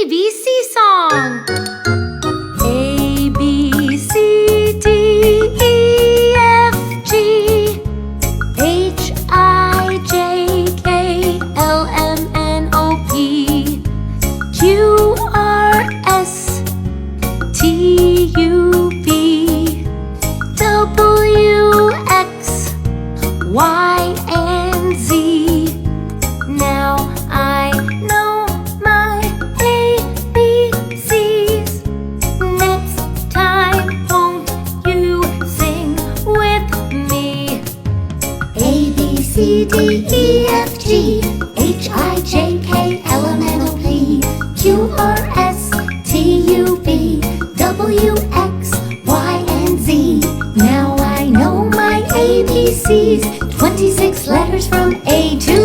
ABC song. A, B, C, D, E, F, G, H, I, J, K, L, M, N, O, P, Q, R, S, T, U, V, W, X, Y, and Z. Now I know my ABCs. Next time, won't you sing with me? A, B, C, D, E, F, G, H, I, J, K, L, M, N, O, P, Q, R, S, T, U, V, W, X, Y, and Z. Now I know my ABCs. 26 letters from A to